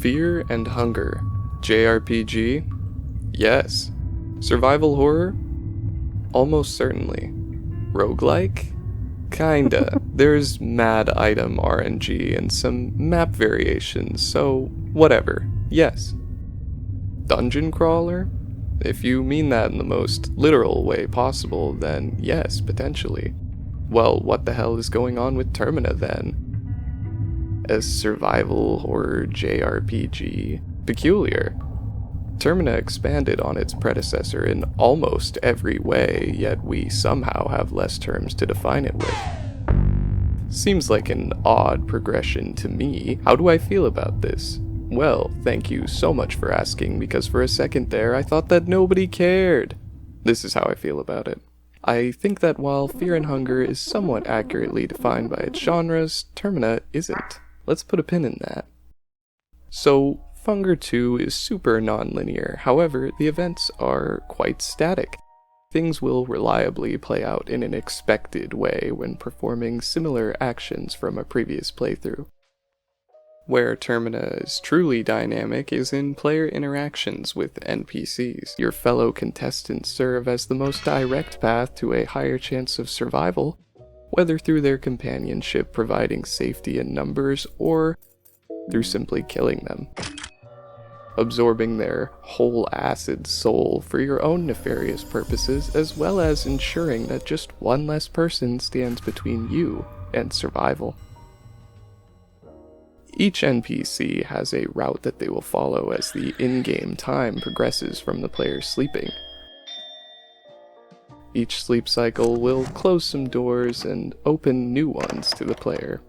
Fear and Hunger. JRPG? Yes. Survival horror? Almost certainly. Roguelike? Kinda. There's mad item RNG and some map variations, so whatever. Yes. Dungeon crawler? If you mean that in the most literal way possible, then yes, potentially. Well, what the hell is going on with Termina then? A survival horror JRPG? Peculiar. Termina expanded on its predecessor in almost every way, yet we somehow have less terms to define it with. Seems like an odd progression to me. How do I feel about this? Well, thank you so much for asking, because for a second there I thought that nobody cared. This is how I feel about it. I think that while Fear and Hunger is somewhat accurately defined by its genres, Termina isn't. Let's put a pin in that. So, Hunger 2 is super non-linear, however, the events are quite static. Things will reliably play out in an expected way when performing similar actions from a previous playthrough. Where Termina is truly dynamic is in player interactions with NPCs. Your fellow contestants serve as the most direct path to a higher chance of survival, whether through their companionship providing safety in numbers or through simply killing them. Absorbing their whole acid soul for your own nefarious purposes, as well as ensuring that just one less person stands between you and survival. Each NPC has a route that they will follow as the in-game time progresses from the player sleeping. Each sleep cycle will close some doors and open new ones to the player.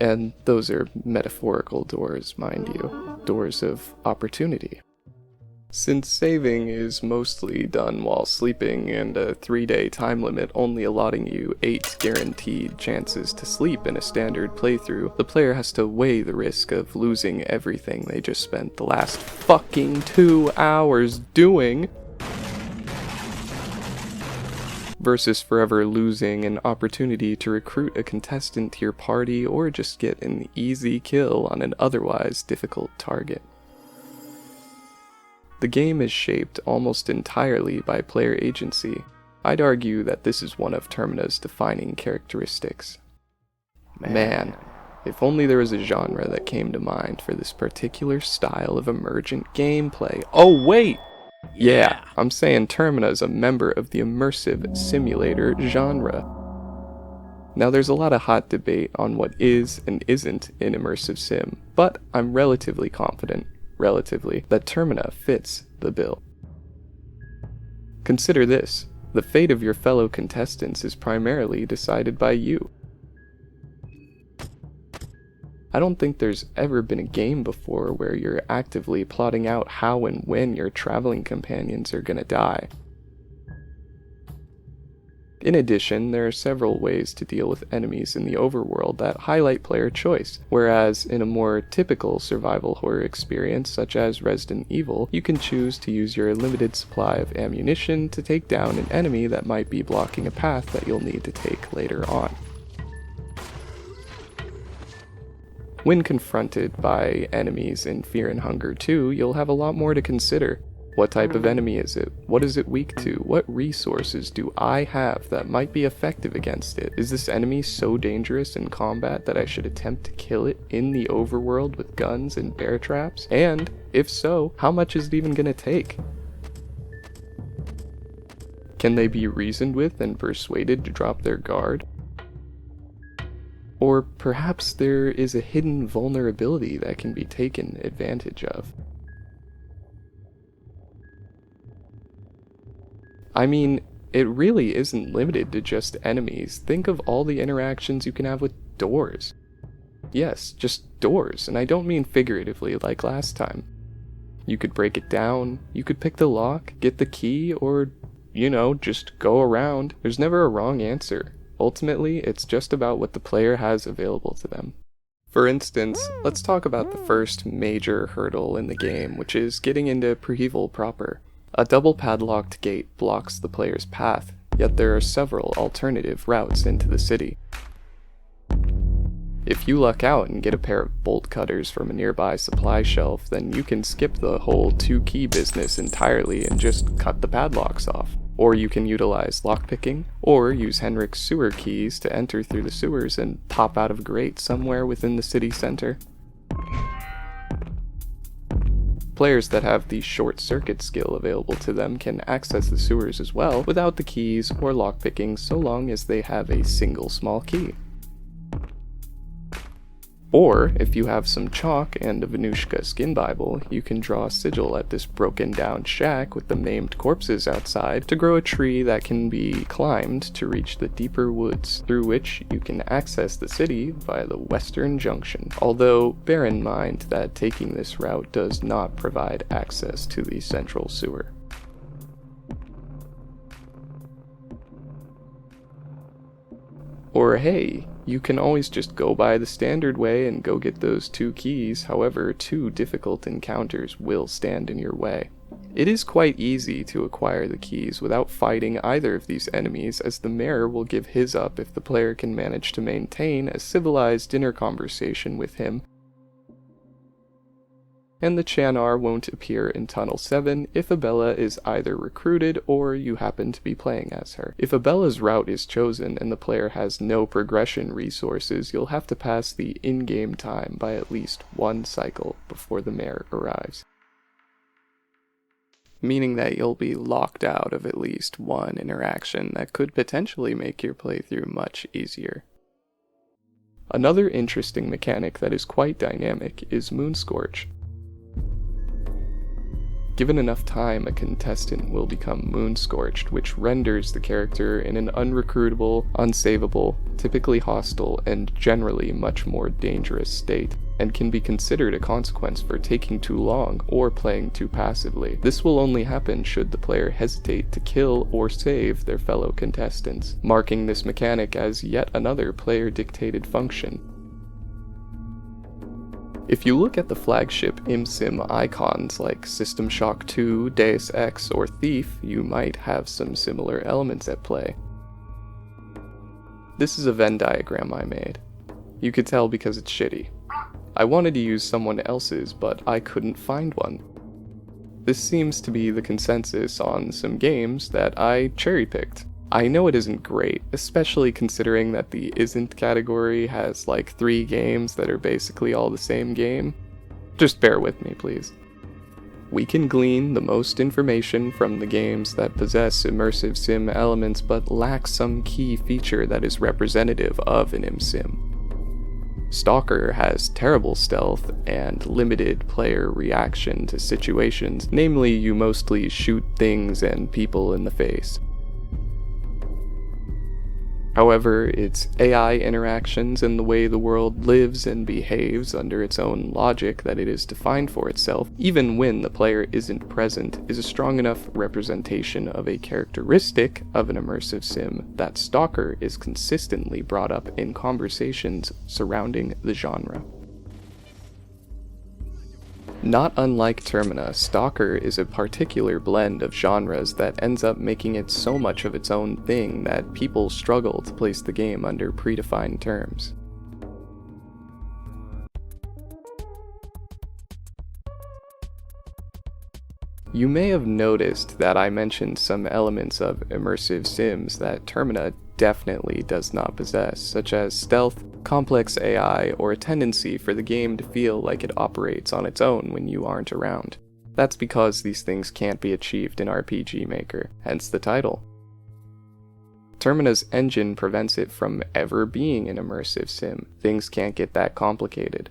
And those are metaphorical doors, mind you, doors of opportunity. Since saving is mostly done while sleeping and a 3-day time limit only allotting you 8 guaranteed chances to sleep in a standard playthrough, the player has to weigh the risk of losing everything they just spent the last fucking 2 hours doing versus forever losing an opportunity to recruit a contestant to your party or just get an easy kill on an otherwise difficult target. The game is shaped almost entirely by player agency. I'd argue that this is one of Termina's defining characteristics. Man, if only there was a genre that came to mind for this particular style of emergent gameplay. Oh wait! Yeah, I'm saying Termina is a member of the immersive simulator genre. Now there's a lot of hot debate on what is and isn't an immersive sim, but I'm relatively confident, that Termina fits the bill. Consider this, the fate of your fellow contestants is primarily decided by you. I don't think there's ever been a game before where you're actively plotting out how and when your traveling companions are gonna die. In addition, there are several ways to deal with enemies in the overworld that highlight player choice, whereas in a more typical survival horror experience such as Resident Evil, you can choose to use your limited supply of ammunition to take down an enemy that might be blocking a path that you'll need to take later on. When confronted by enemies in Fear and Hunger 2, you'll have a lot more to consider. What type of enemy is it? What is it weak to? What resources do I have that might be effective against it? Is this enemy so dangerous in combat that I should attempt to kill it in the overworld with guns and bear traps? And, if so, how much is it even gonna take? Can they be reasoned with and persuaded to drop their guard? Or perhaps there is a hidden vulnerability that can be taken advantage of. I mean, it really isn't limited to just enemies. Think of all the interactions you can have with doors. Yes, just doors, and I don't mean figuratively like last time. You could break it down, you could pick the lock, get the key, or, just go around. There's never a wrong answer. Ultimately, it's just about what the player has available to them. For instance, let's talk about the first major hurdle in the game, which is getting into Prehevil proper. A double padlocked gate blocks the player's path, yet there are several alternative routes into the city. If you luck out and get a pair of bolt cutters from a nearby supply shelf, then you can skip the whole 2-key business entirely and just cut the padlocks off. Or you can utilize lockpicking, or use Henrik's sewer keys to enter through the sewers and pop out of a grate somewhere within the city center. Players that have the short circuit skill available to them can access the sewers as well without the keys or lockpicking, so long as they have a single small key. Or, if you have some chalk and a Venushka skin Bible, you can draw a sigil at this broken down shack with the maimed corpses outside to grow a tree that can be climbed to reach the deeper woods, through which you can access the city via the western junction. Although, bear in mind that taking this route does not provide access to the central sewer. Or hey, you can always just go by the standard way and go get those 2 keys, however, 2 difficult encounters will stand in your way. It is quite easy to acquire the keys without fighting either of these enemies, as the mayor will give his up if the player can manage to maintain a civilized dinner conversation with him, and the Shenanigans won't appear in Tunnel 7 if Abella is either recruited or you happen to be playing as her. If Abella's route is chosen and the player has no progression resources, you'll have to pass the in-game time by at least 1 cycle before the mayor arrives, meaning that you'll be locked out of at least 1 interaction that could potentially make your playthrough much easier. Another interesting mechanic that is quite dynamic is Moonscorch. Given enough time, a contestant will become moonscorched, which renders the character in an unrecruitable, unsavable, typically hostile, and generally much more dangerous state, and can be considered a consequence for taking too long or playing too passively. This will only happen should the player hesitate to kill or save their fellow contestants, marking this mechanic as yet another player-dictated function. If you look at the flagship ImSim icons like System Shock 2, Deus Ex, or Thief, you might have some similar elements at play. This is a Venn diagram I made. You could tell because it's shitty. I wanted to use someone else's, but I couldn't find one. This seems to be the consensus on some games that I cherry-picked. I know it isn't great, especially considering that the isn't category has like 3 games that are basically all the same game. Just bear with me, please. We can glean the most information from the games that possess immersive sim elements but lack some key feature that is representative of an ImSim. S.T.A.L.K.E.R has terrible stealth and limited player reaction to situations, namely you mostly shoot things and people in the face. However, its AI interactions and the way the world lives and behaves under its own logic that it is defined for itself, even when the player isn't present, is a strong enough representation of a characteristic of an immersive sim that S.T.A.L.K.E.R is consistently brought up in conversations surrounding the genre. Not unlike Termina, S.T.A.L.K.E.R is a particular blend of genres that ends up making it so much of its own thing that people struggle to place the game under predefined terms. You may have noticed that I mentioned some elements of immersive sims that Termina definitely does not possess, such as stealth, complex AI, or a tendency for the game to feel like it operates on its own when you aren't around. That's because these things can't be achieved in RPGMaker, hence the title. Termina's engine prevents it from ever being an immersive sim. Things can't get that complicated.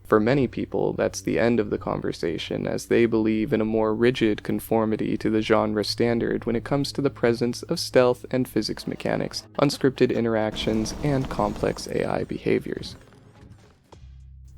For many people, that's the end of the conversation, as they believe in a more rigid conformity to the genre standard when it comes to the presence of stealth and physics mechanics, unscripted interactions, and complex AI behaviors.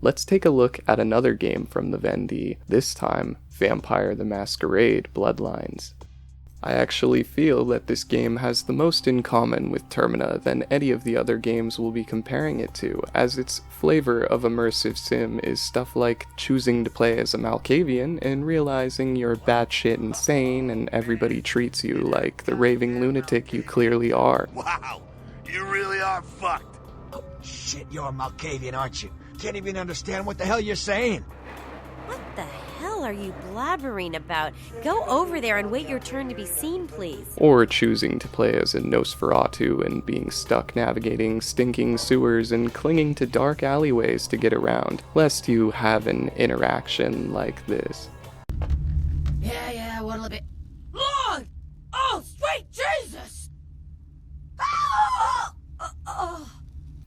Let's take a look at another game from the Venn D, this time Vampire the Masquerade Bloodlines. I actually feel that this game has the most in common with Termina than any of the other games we'll be comparing it to, as its flavor of immersive sim is stuff like choosing to play as a Malkavian and realizing you're batshit insane and everybody treats you like the raving lunatic you clearly are. Wow, you really are fucked. Shit, you're a Malkavian, aren't you? Can't even understand what the hell you're saying. What the hell are you blabbering about? Go over there and wait your turn to be seen, please. Or choosing to play as a Nosferatu and being stuck navigating stinking sewers and clinging to dark alleyways to get around, lest you have an interaction like this. Yeah, what'll it be? Lord! Oh, sweet Jesus!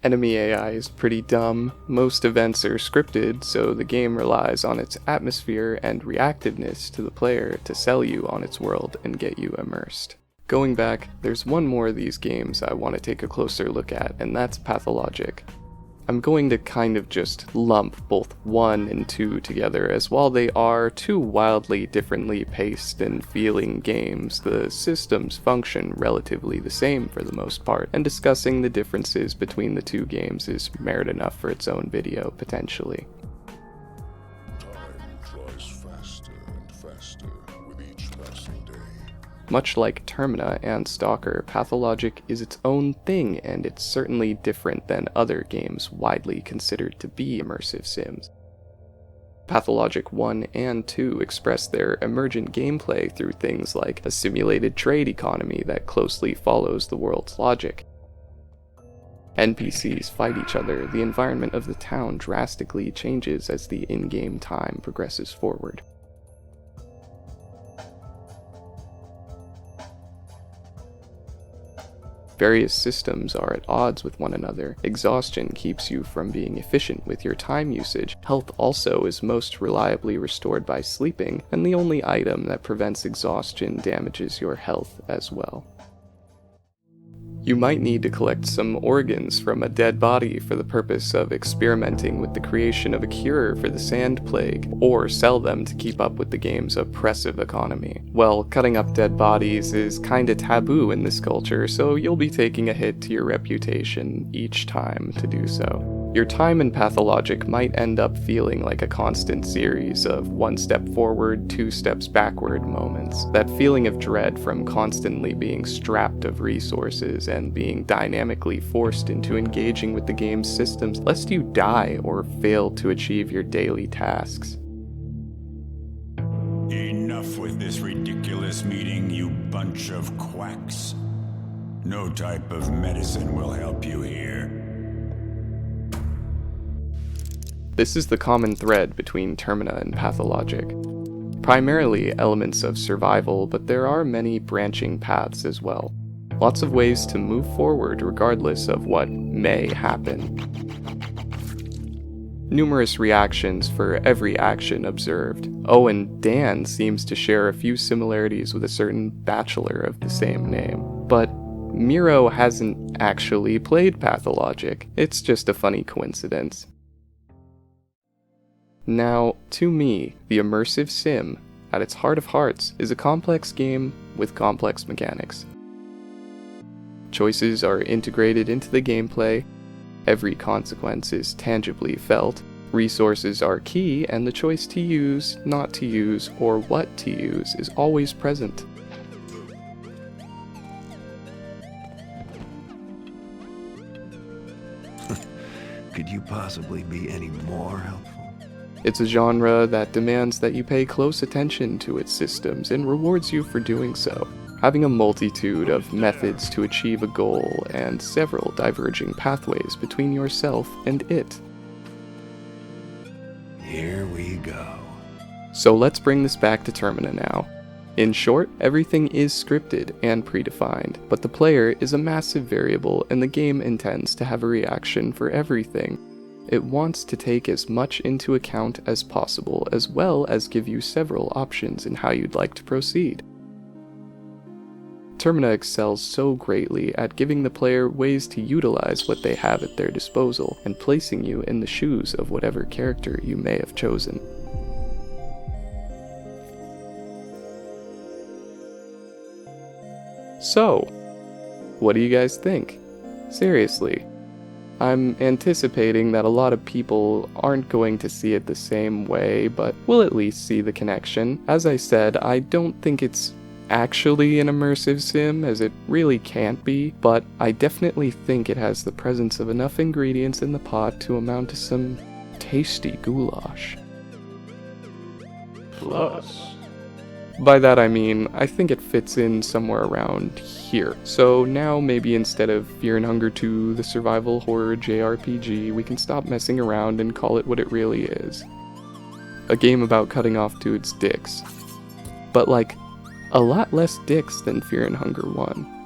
Enemy AI is pretty dumb. Most events are scripted, so the game relies on its atmosphere and reactiveness to the player to sell you on its world and get you immersed. Going back, there's one more of these games I want to take a closer look at, and that's Pathologic. I'm going to kind of just lump both 1 and 2 together, as while they are two wildly differently paced and feeling games, the systems function relatively the same for the most part, and discussing the differences between the two games is merit enough for its own video, potentially. Time flies faster and faster with each passing day. Much like Termina and S.T.A.L.K.E.R, Pathologic is its own thing, and it's certainly different than other games widely considered to be immersive sims. Pathologic 1 and 2 express their emergent gameplay through things like a simulated trade economy that closely follows the world's logic. NPCs fight each other, the environment of the town drastically changes as the in-game time progresses forward. Various systems are at odds with one another. Exhaustion keeps you from being efficient with your time usage. Health also is most reliably restored by sleeping, and the only item that prevents exhaustion damages your health as well. You might need to collect some organs from a dead body for the purpose of experimenting with the creation of a cure for the sand plague, or sell them to keep up with the game's oppressive economy. Well, cutting up dead bodies is kinda taboo in this culture, so you'll be taking a hit to your reputation each time to do so. Your time in Pathologic might end up feeling like a constant series of 1 step forward, 2 steps backward moments. That feeling of dread from constantly being strapped of resources and being dynamically forced into engaging with the game's systems lest you die or fail to achieve your daily tasks. Enough with this ridiculous meeting, you bunch of quacks. No type of medicine will help you here. This is the common thread between Termina and Pathologic. Primarily elements of survival, but there are many branching paths as well. Lots of ways to move forward regardless of what may happen. Numerous reactions for every action observed. Oh, and Dan seems to share a few similarities with a certain bachelor of the same name. But Miro hasn't actually played Pathologic. It's just a funny coincidence. Now, to me, the immersive sim, at its heart of hearts, is a complex game with complex mechanics. Choices are integrated into the gameplay, every consequence is tangibly felt, resources are key, and the choice to use, not to use, or what to use is always present. Could you possibly be any more helpful? It's a genre that demands that you pay close attention to its systems and rewards you for doing so, having a multitude of methods to achieve a goal and several diverging pathways between yourself and it. Here we go. So let's bring this back to Termina now. In short, everything is scripted and predefined, but the player is a massive variable and the game intends to have a reaction for everything. It wants to take as much into account as possible, as well as give you several options in how you'd like to proceed. Termina excels so greatly at giving the player ways to utilize what they have at their disposal, and placing you in the shoes of whatever character you may have chosen. So, what do you guys think? Seriously. I'm anticipating that a lot of people aren't going to see it the same way, but will at least see the connection. As I said, I don't think it's actually an immersive sim, as it really can't be, but I definitely think it has the presence of enough ingredients in the pot to amount to some tasty goulash. Plus. By that I mean, I think it fits in somewhere around here. So now maybe instead of Fear and Hunger 2, the survival horror JRPG, we can stop messing around and call it what it really is. A game about cutting off dudes' dicks. But like, a lot less dicks than Fear and Hunger 1.